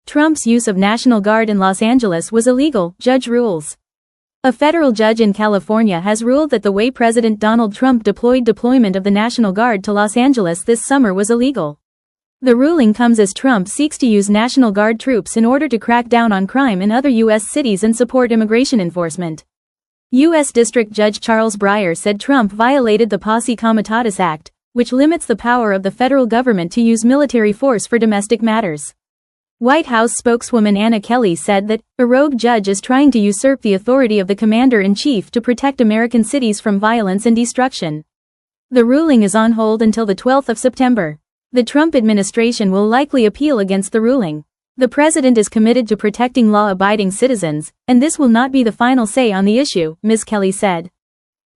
Trump's use of National Guard in Los Angeles was illegal, judge rules. A federal judge in California has ruled that the way President Donald Trump deployed deployment of the National Guard to Los Angeles this summer was illegal. The ruling comes as Trump seeks to use National Guard troops in order to crack down on crime in other U.S. cities and support immigration enforcement. U.S. District Judge Charles Breyer said Trump violated the Posse Comitatus Act, which limits the power of the federal government to use military force for domestic matters. White House spokeswoman Anna Kelly said that a rogue judge is trying to usurp the authority of the commander-in-chief to protect American cities from violence and destruction. The ruling is on hold until the 12th of September. The Trump administration will likely appeal against the ruling. The president is committed to protecting law-abiding citizens, and this will not be the final say on the issue, Ms. Kelly said.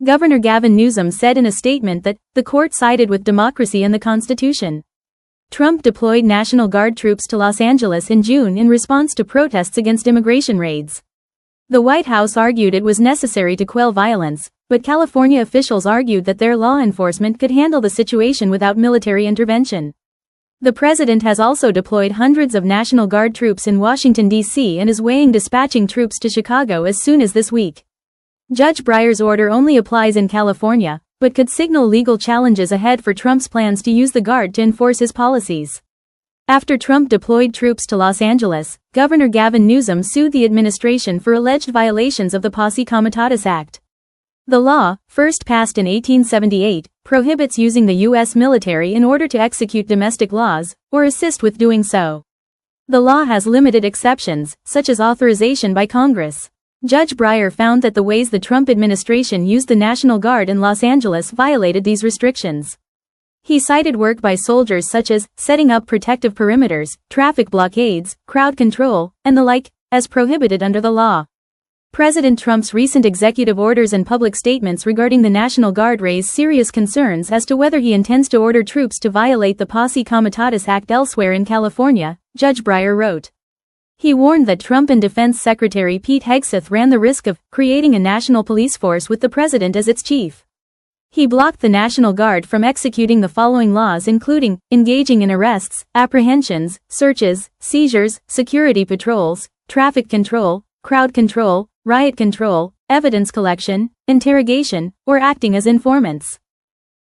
Governor Gavin Newsom said in a statement that the court sided with democracy and the Constitution. Trump deployed National Guard troops to Los Angeles in June in response to protests against immigration raids. The White House argued it was necessary to quell violence, but California officials argued that their law enforcement could handle the situation without military intervention. The president has also deployed hundreds of National Guard troops in Washington, D.C. and is weighing dispatching troops to Chicago as soon as this week. Judge Breyer's order only applies in California, but could signal legal challenges ahead for Trump's plans to use the Guard to enforce his policies. After Trump deployed troops to Los Angeles, Governor Gavin Newsom sued the administration for alleged violations of the Posse Comitatus Act. The law, first passed in 1878, prohibits using the U.S. military in order to execute domestic laws, or assist with doing so. The law has limited exceptions, such as authorization by Congress. Judge Breyer found that the ways the Trump administration used the National Guard in Los Angeles violated these restrictions. He cited work by soldiers such as setting up protective perimeters, traffic blockades, crowd control, and the like, as prohibited under the law. President Trump's recent executive orders and public statements regarding the National Guard raise serious concerns as to whether he intends to order troops to violate the Posse Comitatus Act elsewhere in California, Judge Breyer wrote. He warned that Trump and Defense Secretary Pete Hegseth ran the risk of creating a national police force with the president as its chief. He blocked the National Guard from executing the following laws, including engaging in arrests, apprehensions, searches, seizures, security patrols, traffic control, crowd control, riot control, evidence collection, interrogation, or acting as informants.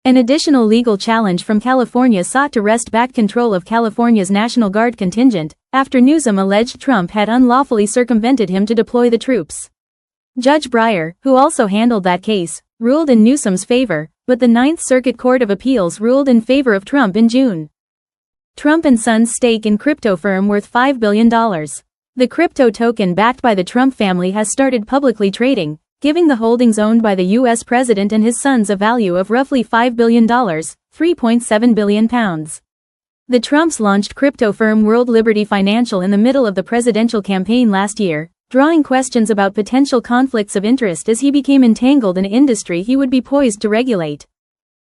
An additional legal challenge from California sought to wrest back control of California's National Guard contingent, after Newsom alleged Trump had unlawfully circumvented him to deploy the troops. Judge Breyer, who also handled that case, ruled in Newsom's favor, but the Ninth Circuit Court of Appeals ruled in favor of Trump in June. Trump and Son's stake in crypto firm worth $5 billion. The crypto token backed by the Trump family has started publicly trading, giving the holdings owned by the U.S. president and his sons a value of roughly $5 billion, £3.7 billion. The Trumps launched crypto firm World Liberty Financial in the middle of the presidential campaign last year, drawing questions about potential conflicts of interest as he became entangled in an industry he would be poised to regulate.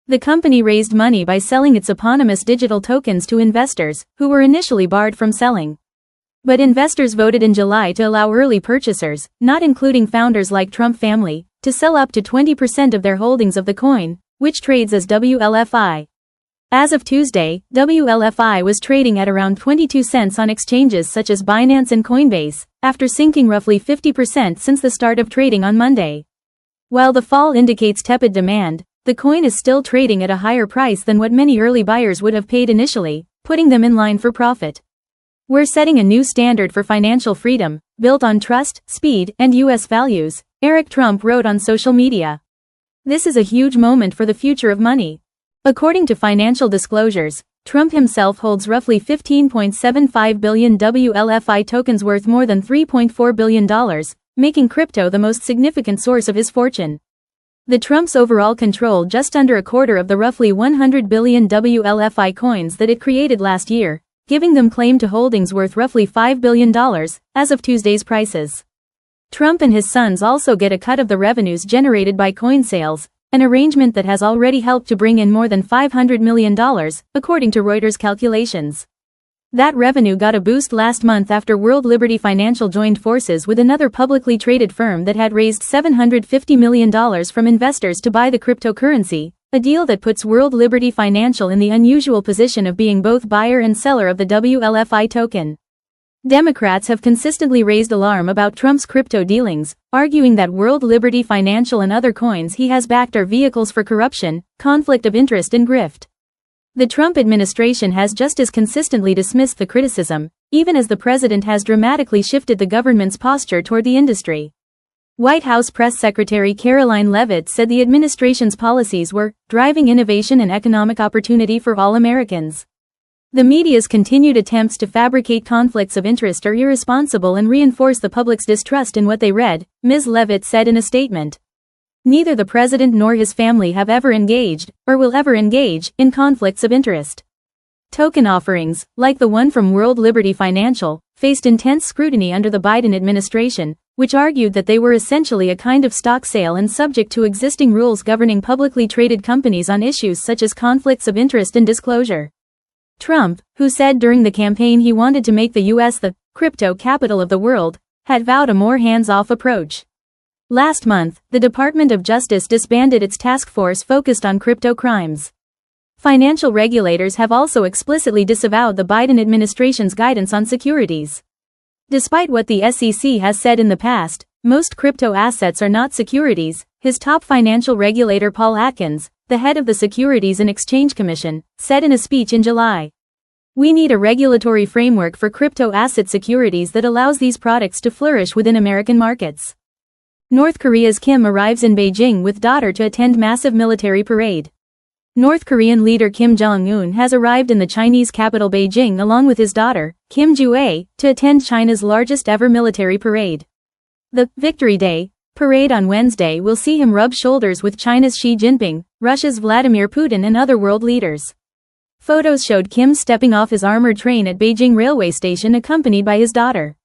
The company raised money by selling its eponymous digital tokens to investors, who were initially barred from selling. But investors voted in July to allow early purchasers, not including founders like Trump family, to sell up to 20% of their holdings of the coin, which trades as WLFI. As of Tuesday, WLFI was trading at around 22 cents on exchanges such as Binance and Coinbase, after sinking roughly 50% since the start of trading on Monday. While the fall indicates tepid demand, the coin is still trading at a higher price than what many early buyers would have paid initially, putting them in line for profit. "We're setting a new standard for financial freedom, built on trust, speed, and U.S. values," Eric Trump wrote on social media. "This is a huge moment for the future of money." According to financial disclosures, Trump himself holds roughly 15.75 billion WLFI tokens worth more than $3.4 billion, making crypto the most significant source of his fortune. The Trumps overall control just under a quarter of the roughly 100 billion WLFI coins that it created last year, giving them claim to holdings worth roughly $5 billion, as of Tuesday's prices. Trump and his sons also get a cut of the revenues generated by coin sales, an arrangement that has already helped to bring in more than $500 million, according to Reuters calculations. That revenue got a boost last month after World Liberty Financial joined forces with another publicly traded firm that had raised $750 million from investors to buy the cryptocurrency, a deal that puts World Liberty Financial in the unusual position of being both buyer and seller of the WLFI token. Democrats have consistently raised alarm about Trump's crypto dealings, arguing that World Liberty Financial and other coins he has backed are vehicles for corruption, conflict of interest and grift. The Trump administration has just as consistently dismissed the criticism, even as the president has dramatically shifted the government's posture toward the industry. White House Press Secretary Caroline Leavitt said the administration's policies were driving innovation and economic opportunity for all Americans. The media's continued attempts to fabricate conflicts of interest are irresponsible and reinforce the public's distrust in what they read, Ms. Leavitt said in a statement. Neither the president nor his family have ever engaged, or will ever engage, in conflicts of interest. Token offerings, like the one from World Liberty Financial, faced intense scrutiny under the Biden administration, which argued that they were essentially a kind of stock sale and subject to existing rules governing publicly traded companies on issues such as conflicts of interest and disclosure. Trump, who said during the campaign he wanted to make the U.S. the crypto capital of the world, had vowed a more hands-off approach. Last month, the Department of Justice disbanded its task force focused on crypto crimes. Financial regulators have also explicitly disavowed the Biden administration's guidance on securities. Despite what the SEC has said in the past, most crypto assets are not securities, his top financial regulator Paul Atkins, the head of the Securities and Exchange Commission, said in a speech in July. We need a regulatory framework for crypto asset securities that allows these products to flourish within American markets. North Korea's Kim arrives in Beijing with daughter to attend massive military parade. North Korean leader Kim Jong-un has arrived in the Chinese capital Beijing along with his daughter, Kim Joo-ae, to attend China's largest ever military parade. The Victory Day parade on Wednesday will see him rub shoulders with China's Xi Jinping, Russia's Vladimir Putin and other world leaders. Photos showed Kim stepping off his armored train at Beijing railway station accompanied by his daughter.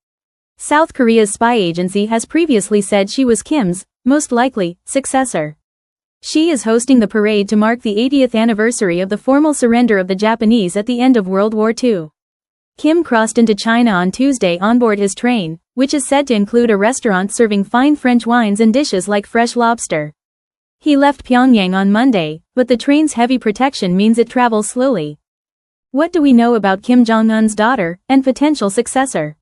South Korea's spy agency has previously said she was Kim's, most likely, successor. She is hosting the parade to mark the 80th anniversary of the formal surrender of the Japanese at the end of World War II. Kim crossed into China on Tuesday on board his train, which is said to include a restaurant serving fine French wines and dishes like fresh lobster. He left Pyongyang on Monday, but the train's heavy protection means it travels slowly. What do we know about Kim Jong-un's daughter and potential successor?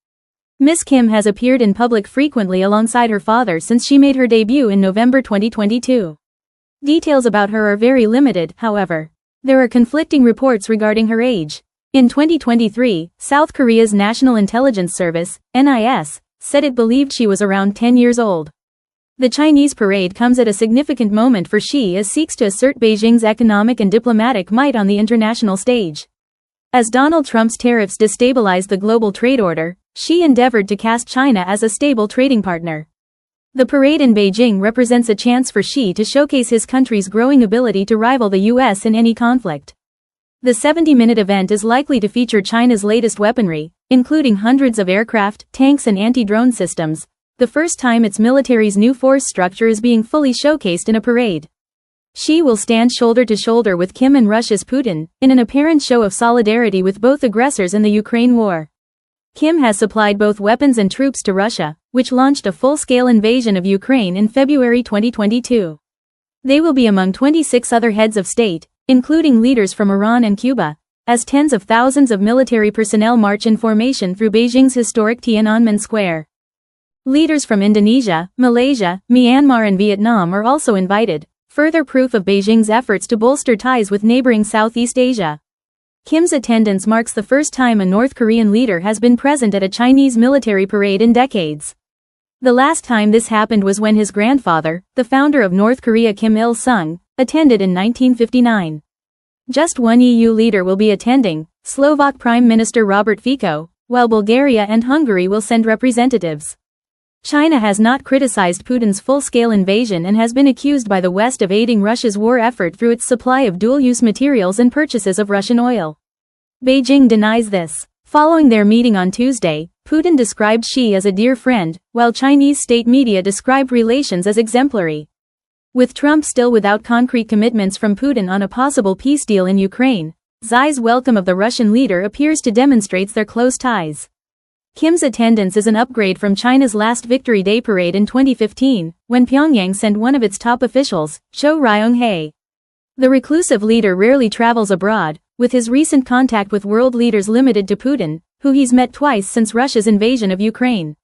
Miss Kim has appeared in public frequently alongside her father since she made her debut in November 2022. Details about her are very limited, however. There are conflicting reports regarding her age. In 2023, South Korea's National Intelligence Service, NIS, said it believed she was around 10 years old. The Chinese parade comes at a significant moment for Xi as seeks to assert Beijing's economic and diplomatic might on the international stage. As Donald Trump's tariffs destabilized the global trade order, Xi endeavored to cast China as a stable trading partner. The parade in Beijing represents a chance for Xi to showcase his country's growing ability to rival the U.S. in any conflict. The 70-minute event is likely to feature China's latest weaponry, including hundreds of aircraft, tanks and anti-drone systems, the first time its military's new force structure is being fully showcased in a parade. Xi will stand shoulder to shoulder with Kim and Russia's Putin, in an apparent show of solidarity with both aggressors in the Ukraine war. Kim has supplied both weapons and troops to Russia, which launched a full-scale invasion of Ukraine in February 2022. They will be among 26 other heads of state, including leaders from Iran and Cuba, as tens of thousands of military personnel march in formation through Beijing's historic Tiananmen Square. Leaders from Indonesia, Malaysia, Myanmar and Vietnam are also invited, further proof of Beijing's efforts to bolster ties with neighboring Southeast Asia. Kim's attendance marks the first time a North Korean leader has been present at a Chinese military parade in decades. The last time this happened was when his grandfather, the founder of North Korea Kim Il-sung, attended in 1959. Just one EU leader will be attending, Slovak Prime Minister Robert Fico, while Bulgaria and Hungary will send representatives. China has not criticized Putin's full-scale invasion and has been accused by the West of aiding Russia's war effort through its supply of dual-use materials and purchases of Russian oil. Beijing denies this. Following their meeting on Tuesday, Putin described Xi as a dear friend, while Chinese state media described relations as exemplary. With Trump still without concrete commitments from Putin on a possible peace deal in Ukraine, Xi's welcome of the Russian leader appears to demonstrate their close ties. Kim's attendance is an upgrade from China's last Victory Day parade in 2015, when Pyongyang sent one of its top officials, Cho Ryong-hae. The reclusive leader rarely travels abroad, with his recent contact with world leaders limited to Putin, who he's met twice since Russia's invasion of Ukraine.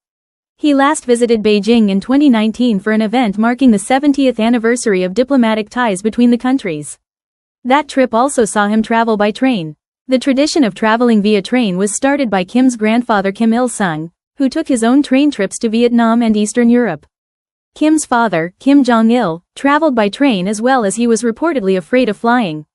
He last visited Beijing in 2019 for an event marking the 70th anniversary of diplomatic ties between the countries. That trip also saw him travel by train. The tradition of traveling via train was started by Kim's grandfather Kim Il-sung, who took his own train trips to Vietnam and Eastern Europe. Kim's father, Kim Jong-il, traveled by train as well as he was reportedly afraid of flying.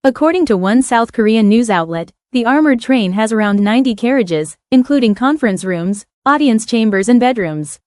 According to one South Korean news outlet, the armored train has around 90 carriages, including conference rooms, audience chambers and bedrooms.